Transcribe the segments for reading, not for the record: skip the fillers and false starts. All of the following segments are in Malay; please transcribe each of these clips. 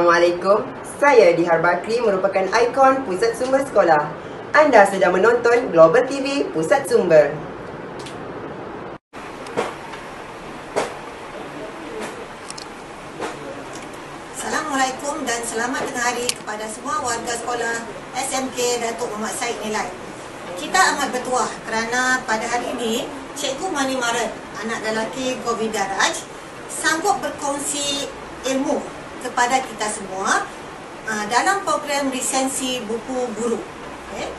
Assalamualaikum, saya Dihar Bakri merupakan ikon Pusat Sumber Sekolah. Anda sedang menonton Global TV Pusat Sumber. Assalamualaikum dan selamat tengah hari kepada semua warga sekolah SMK Datuk Muhammad Said Nilai. Kita amat bertuah kerana pada hari ini Cikgu Mani Maran, anak lelaki Govind Daraj, sanggup berkongsi ilmu kepada kita semua dalam program lisensi buku guru. Okay.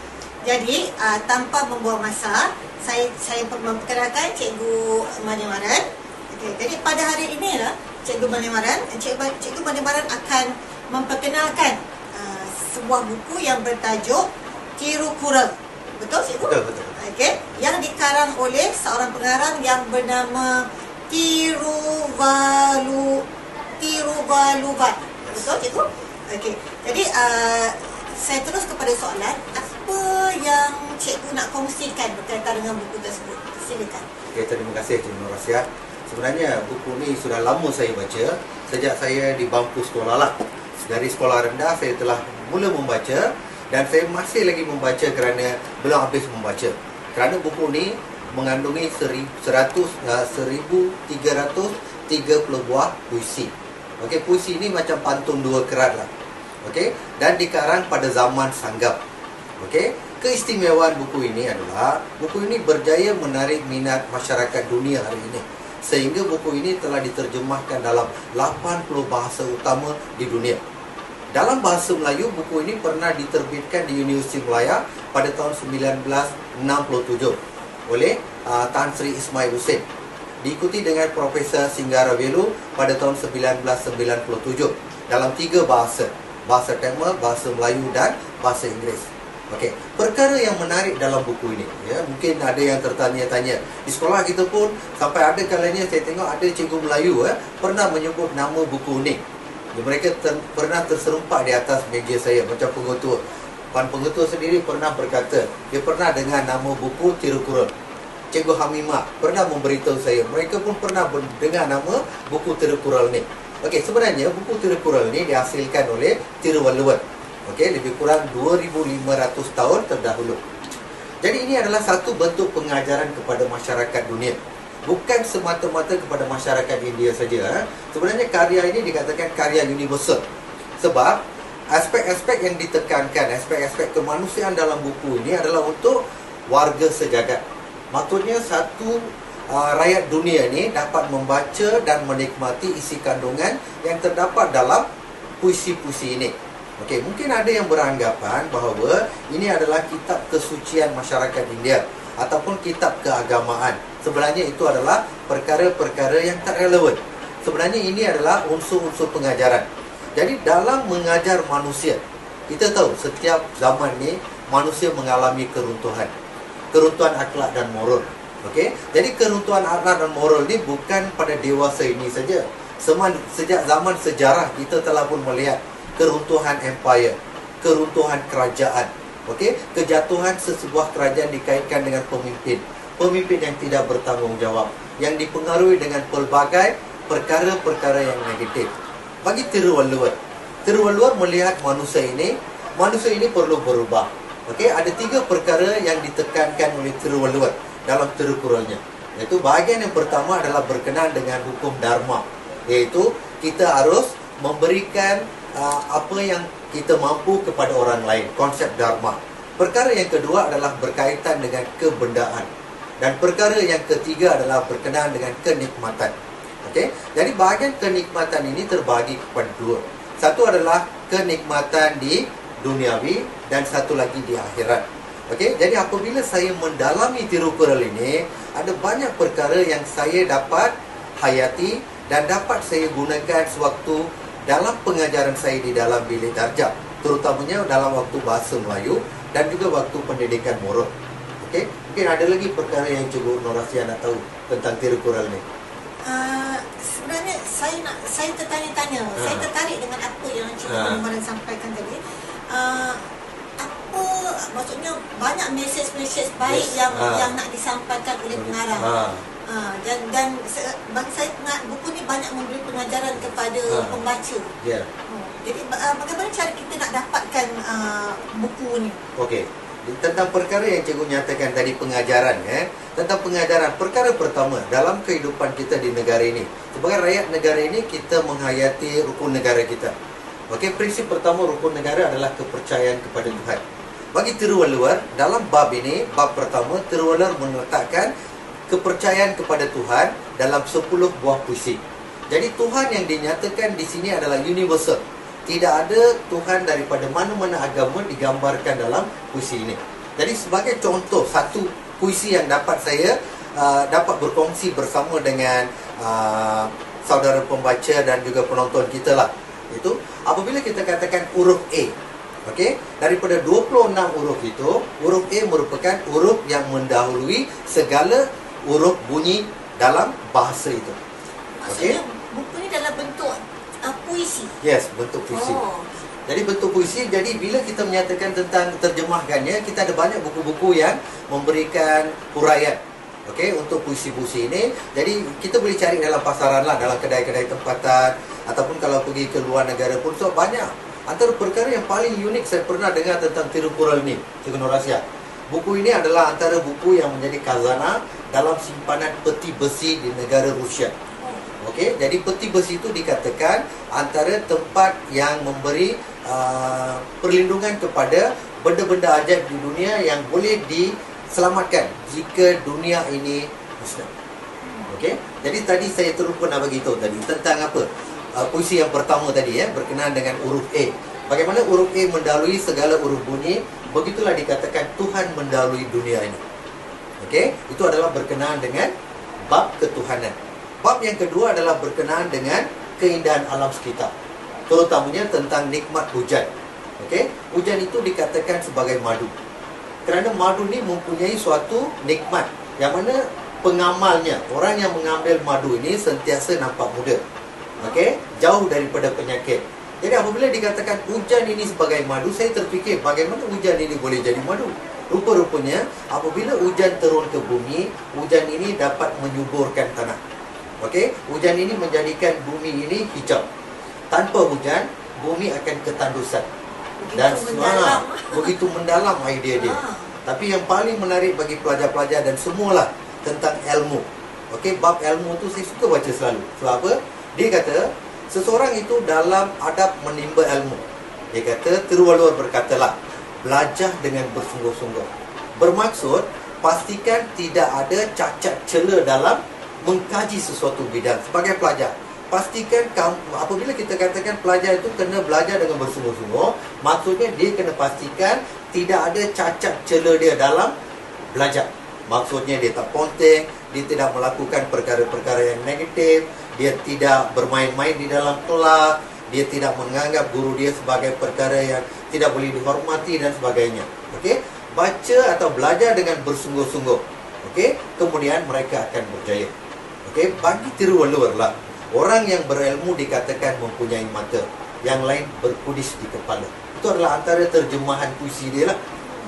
Jadi tanpa membuang masa, saya memperkenalkan Cikgu Mani Maran. Okay. Jadi pada hari ini Cikgu Mani Maran akan memperkenalkan sebuah buku yang bertajuk Tirukural. Betul Cikgu? Betul. Okay. Yang dikarang oleh seorang pengarang yang bernama Tiruvaluvat. Betul Cikgu? Okey. Jadi saya terus kepada soalan, apa yang Cikgu nak kongsikan berkaitan dengan buku tersebut? Silakan. Okey, terima kasih Cikgu Nur Rahsia. Sebenarnya buku ni sudah lama saya baca, sejak saya di bangku sekolah lah. Dari sekolah rendah saya telah mula membaca dan saya masih lagi membaca kerana belum habis membaca. Kerana buku ni mengandungi 1330 buah puisi. Okey, puisi ini macam pantun dua kerat lah. Okey, dan dikarang pada zaman Sanggap. Okey, keistimewaan buku ini adalah buku ini berjaya menarik minat masyarakat dunia hari ini. Sehingga buku ini telah diterjemahkan dalam 80 bahasa utama di dunia. Dalam bahasa Melayu, buku ini pernah diterbitkan di Universiti Malaya pada tahun 1967 oleh Tan Sri Ismail Hussein. Diikuti dengan Profesor Singgaravellu pada tahun 1997 dalam 3 bahasa. Bahasa Tamil, bahasa Melayu dan bahasa Inggeris. Okey, perkara yang menarik dalam buku ini, ya, mungkin ada yang tertanya-tanya. Di sekolah kita pun sampai ada kalanya saya tengok ada cikgu Melayu pernah menyebut nama buku ini. Mereka pernah terserempak di atas meja saya macam pengetua. Puan pengetua sendiri pernah berkata, dia pernah dengar nama buku Tirukural. Cikgu Hamimah pernah memberitahu saya, mereka pun pernah dengar nama buku Tirukural ni. Okey, sebenarnya buku Tirukural ni dihasilkan oleh Tiruvalluvar. Okey, lebih kurang 2500 tahun terdahulu. Jadi ini adalah satu bentuk pengajaran kepada masyarakat dunia. Bukan semata-mata kepada masyarakat India saja. Sebenarnya karya ini dikatakan karya universal. Sebab aspek-aspek yang ditekankan, aspek-aspek kemanusiaan dalam buku ini adalah untuk warga sejagat. Maksudnya satu rakyat dunia ini dapat membaca dan menikmati isi kandungan yang terdapat dalam puisi-puisi ini. Okey, mungkin ada yang beranggapan bahawa ini adalah kitab kesucian masyarakat India ataupun kitab keagamaan. Sebenarnya itu adalah perkara-perkara yang tak relevan. Sebenarnya ini adalah unsur-unsur pengajaran. Jadi dalam mengajar manusia, kita tahu setiap zaman ni manusia mengalami keruntuhan. Keruntuhan akhlak dan moral. Okey, jadi keruntuhan akhlak dan moral ni bukan pada dewasa ini saja. Sejak zaman sejarah kita telah pun melihat keruntuhan empire, keruntuhan kerajaan. Okey, kejatuhan sesebuah kerajaan dikaitkan dengan pemimpin yang tidak bertanggungjawab, yang dipengaruhi dengan pelbagai perkara-perkara yang negatif. Bagi Tiruvalluvar melihat manusia ini perlu berubah. Okey, ada 3 perkara yang ditekankan oleh Tiruvalluvar dalam Tirukuralnya. Iaitu bahagian yang pertama adalah berkenaan dengan hukum dharma, iaitu kita harus memberikan apa yang kita mampu kepada orang lain, konsep dharma. Perkara yang kedua adalah berkaitan dengan kebendaan. Dan perkara yang ketiga adalah berkenaan dengan kenikmatan. Okey, jadi bahagian kenikmatan ini terbagi kepada 2. Satu adalah kenikmatan di duniawi dan satu lagi di akhirat. Okey, jadi apabila saya mendalami Tirukural ini, ada banyak perkara yang saya dapat hayati dan dapat saya gunakan sewaktu dalam pengajaran saya di dalam bilik darjah, terutamanya dalam waktu bahasa Melayu dan juga waktu pendidikan moral. Okey, mungkin ada lagi perkara yang Cikgu Nur Rahsia nak tahu tentang Tirukural ni. Sebenarnya saya tertanya-tanya, saya tertarik dengan apa yang Cikgu Maran sampaikan tadi. Apa maksudnya banyak mesej-mesej baik yang nak disampaikan oleh pengarang. Dan bagi saya buku ni banyak memberi pengajaran kepada pembaca. Jadi bagaimana cara kita nak dapatkan buku ni? Okey. Tentang perkara yang cikgu nyatakan tadi, pengajaran tentang pengajaran, perkara pertama dalam kehidupan kita di negara ini, sebagai rakyat negara ini, kita menghayati rukun negara kita. Okey, prinsip pertama rukun negara adalah kepercayaan kepada Tuhan. Bagi Tiruwalluwar, dalam bab ini, bab pertama, Tiruwalluwar meletakkan kepercayaan kepada Tuhan dalam 10 buah puisi. Jadi Tuhan yang dinyatakan di sini adalah universal. Tidak ada Tuhan daripada mana-mana agama digambarkan dalam puisi ini. Jadi sebagai contoh, satu puisi yang dapat saya dapat berkongsi bersama dengan saudara pembaca dan juga penonton kita lah. Itu apabila kita katakan huruf A. Okey, daripada 26 huruf itu, huruf A merupakan huruf yang mendahului segala huruf bunyi dalam bahasa itu. Maksudnya buku ni dalam bentuk puisi. Yes, bentuk puisi. Jadi bentuk puisi, jadi bila kita menyatakan tentang terjemahkannya, kita ada banyak buku-buku yang memberikan huraian. Okey, untuk puisi-puisi ini. Jadi kita boleh cari dalam pasaran lah, dalam kedai-kedai tempatan, ataupun kalau pergi ke luar negara pun, so banyak. Antara perkara yang paling unik saya pernah dengar tentang Tirukural ni, Cikgu Nur Rahsia. Buku ini adalah antara buku yang menjadi khazanah dalam simpanan peti besi di negara Rusia. Okey, jadi peti besi itu dikatakan antara tempat yang memberi perlindungan kepada benda-benda ajaib di dunia yang boleh diselamatkan jika dunia ini musnah. Okey, jadi tadi saya terlupa nak bagi tahu tadi tentang apa? Puisi yang pertama tadi berkenaan dengan huruf A. Bagaimana huruf A mendahului segala huruf bunyi, begitulah dikatakan Tuhan mendahului dunia ini. Okey, itu adalah berkenaan dengan bab ketuhanan. Bab yang kedua adalah berkenaan dengan keindahan alam sekitar, terutamanya tentang nikmat hujan. Okey, hujan itu dikatakan sebagai madu. Kerana madu ni mempunyai suatu nikmat yang mana pengamalnya, orang yang mengambil madu ini sentiasa nampak muda. Okey, jauh daripada penyakit. Jadi apabila dikatakan hujan ini sebagai madu, saya terfikir bagaimana hujan ini boleh jadi madu. Rupa-rupanya apabila hujan turun ke bumi, hujan ini dapat menyuburkan tanah. Okey, hujan ini menjadikan bumi ini hijau. Tanpa hujan, bumi akan ketandusan. Dan begitu mendalam idea dia. Tapi yang paling menarik bagi pelajar-pelajar dan semualah tentang ilmu. Okey, bab ilmu tu saya suka baca selalu. Sebab apa? Dia kata seseorang itu dalam adab menimba ilmu. Dia kata, Tiruwalluwar berkatalah, belajar dengan bersungguh-sungguh. Bermaksud pastikan tidak ada cacat cela dalam mengkaji sesuatu bidang. Sebagai pelajar, pastikan apabila kita katakan pelajar itu kena belajar dengan bersungguh-sungguh, maksudnya dia kena pastikan tidak ada cacat cela dia dalam belajar. Maksudnya dia tak ponteng, dia tidak melakukan perkara-perkara yang negatif, dia tidak bermain-main di dalam kelas, dia tidak menganggap guru dia sebagai perkara yang tidak boleh dihormati dan sebagainya. Okey, baca atau belajar dengan bersungguh-sungguh. Okey, kemudian mereka akan berjaya. Okey, bagi Tiruwalluwar lah, orang yang berilmu dikatakan mempunyai mata, yang lain berkudis di kepala. Itu adalah antara terjemahan puisi dia lah.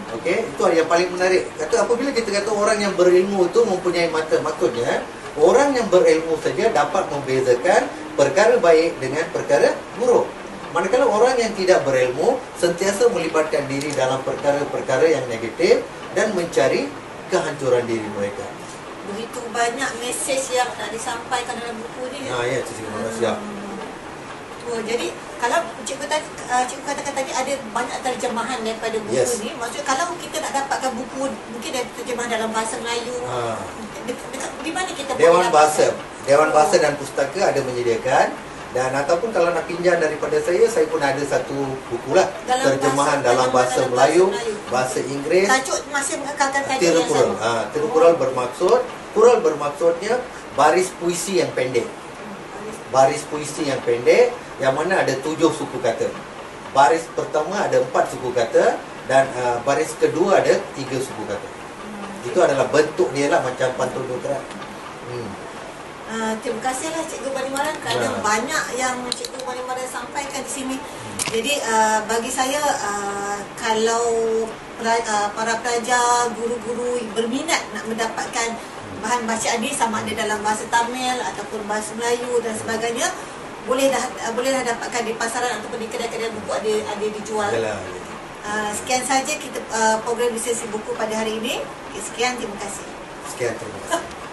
Okey, itu yang paling menarik. Kata apabila kita kata orang yang berilmu itu mempunyai mata, maksudnya orang yang berilmu saja dapat membezakan perkara baik dengan perkara buruk. Manakala orang yang tidak berilmu sentiasa melibatkan diri dalam perkara-perkara yang negatif dan mencari kehancuran diri mereka. Begitu banyak mesej yang nak disampaikan dalam buku ni. Ya, Cikgu Nur Rahsia. Jadi kalau cikgu katakan tadi ada banyak terjemahan daripada buku ni. Maksudnya kalau kita nak dapatkan buku mungkin ada terjemahan dalam bahasa Melayu. Di mana kita Dewan Bahasa dan Pustaka ada menyediakan. Dan ataupun kalau nak pinjam daripada saya pun ada satu buku lah, terjemahan dalam bahasa Melayu, bahasa Inggris. Tajuk masih mengekalkan tajuk Tirukural. Tirukural Kural bermaksudnya baris puisi yang pendek. Baris puisi yang pendek, yang mana ada 7 suku kata. Baris pertama ada 4 suku kata, dan baris kedua ada 3 suku kata. Itu adalah bentuk dia lah, macam pantun doktorat. Terima kasihlah Cikgu Banimaran kerana banyak yang Cikgu Banimaran sampaikan di sini. Jadi bagi saya kalau para pelajar, guru-guru berminat nak mendapatkan bahan bacaan ini, sama ada dalam bahasa Tamil ataupun bahasa Melayu dan sebagainya, bolehlah dapatkan di pasaran ataupun di kedai-kedai buku ada dijual. Sekian saja kita program diskusi buku pada hari ini. Sekian, terima kasih. Sekian, terima kasih.